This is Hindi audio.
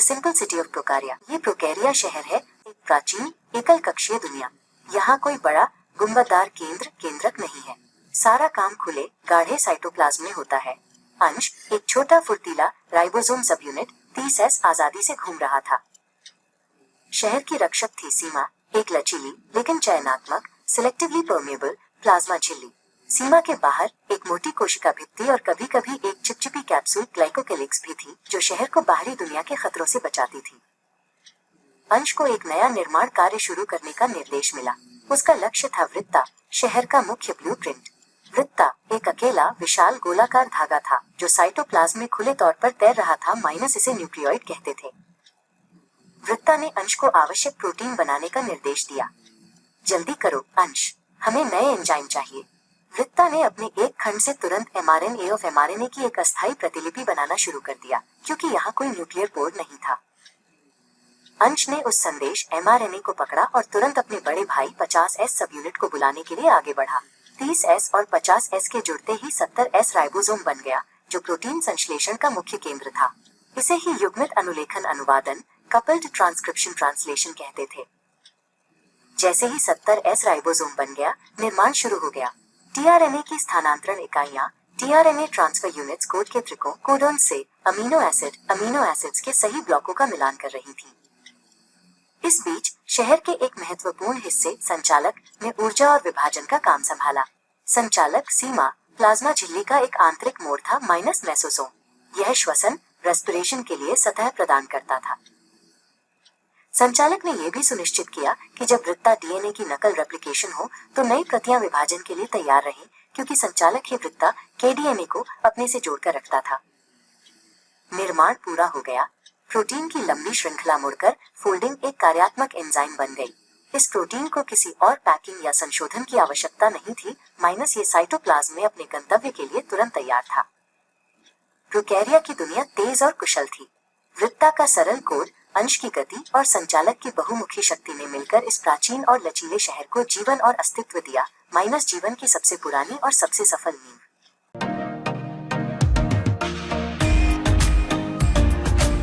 Simple city of प्रोकारिया। ये प्रोकैरिया शहर है, एक प्राचीन एकल कक्षीय दुनिया। यहाँ कोई बड़ा गुंबददार केंद्रक नहीं है। सारा काम खुले गाढ़े साइटोप्लाज्म में होता है। अंश एक छोटा फुर्तीला राइबोसोम सब यूनिट 30S आजादी से घूम रहा था। शहर की रक्षक थी सीमा, एक लचीली लेकिन चयनात्मक सिलेक्टिवली परमेबल प्लाज्मा झिल्ली। सीमा के बाहर एक मोटी कोशिका भित्ति और कभी कभी एक चिपचिपी कैप्सूल ग्लाइकोकेलिक्स भी थी जो शहर को बाहरी दुनिया के खतरों से बचाती थी। अंश को एक नया निर्माण कार्य शुरू करने का निर्देश मिला। उसका लक्ष्य था वृत्ता, शहर का मुख्य ब्लूप्रिंट। वृत्ता एक अकेला विशाल गोलाकार धागा था जो साइटोप्लाज्म में खुले तौर पर तैर रहा था, माइनस इसे न्यूक्लियोइड कहते थे। वृत्ता ने अंश को आवश्यक प्रोटीन बनाने का निर्देश दिया। जल्दी करो अंश, हमें नए एंजाइम चाहिए। वृत्ता ने अपने एक खंड से तुरंत mRNA ऑफ mRNA की एक अस्थायी प्रतिलिपि बनाना शुरू कर दिया, क्योंकि यहाँ कोई न्यूक्लियर पोर्ट नहीं था। अंश ने उस संदेश mRNA को पकड़ा और तुरंत अपने बड़े भाई 50S सब यूनिट को बुलाने के लिए आगे बढ़ा। 30S और 50S के जुड़ते ही 70S राइबोसोम बन गया, जो प्रोटीन संश्लेषण का मुख्य केंद्र था। इसे ही युग्मित अनुलेखन अनुवादन कपल्ड ट्रांसक्रिप्शन ट्रांसलेशन कहते थे। जैसे ही 70S राइबोसोम बन गया, निर्माण शुरू हो गया। tRNA की स्थानांतरण इकाइयां tRNA ट्रांसफर यूनिट्स कोड के त्रिकोण कोडोन से अमीनो एसिड्स के सही ब्लॉकों का मिलान कर रही थी। इस बीच शहर के एक महत्वपूर्ण हिस्से संचालक ने ऊर्जा और विभाजन का काम संभाला। संचालक सीमा प्लाज्मा झिल्ली का एक आंतरिक मोड़ था, माइनस मेसोसोम। यह श्वसन रेस्पिरेशन के लिए सतह प्रदान करता था। संचालक ने यह भी सुनिश्चित किया कि जब वृत्ता डीएनए की नकल रेप्लिकेशन हो तो नई प्रतियां विभाजन के लिए तैयार रहें, क्योंकि संचालक ही वृत्ता के डीएनए को अपने से जोड़कर रखता था। निर्माण पूरा हो गया। प्रोटीन की लंबी श्रृंखला मुड़कर फोल्डिंग एक कार्यात्मक एंजाइम बन गई। इस प्रोटीन को किसी और पैकिंग या संशोधन की आवश्यकता नहीं थी, माइनस ये साइटोप्लाज्म में अपने गंतव्य के लिए तुरंत तैयार था। प्रोकैरिया की दुनिया तेज और कुशल थी। वृत्ता का सरल कोड, अंश की गति और संचालक की बहुमुखी शक्ति ने मिलकर इस प्राचीन और लचीले शहर को जीवन और अस्तित्व दिया, माइनस जीवन की सबसे पुरानी और सबसे सफल नींव।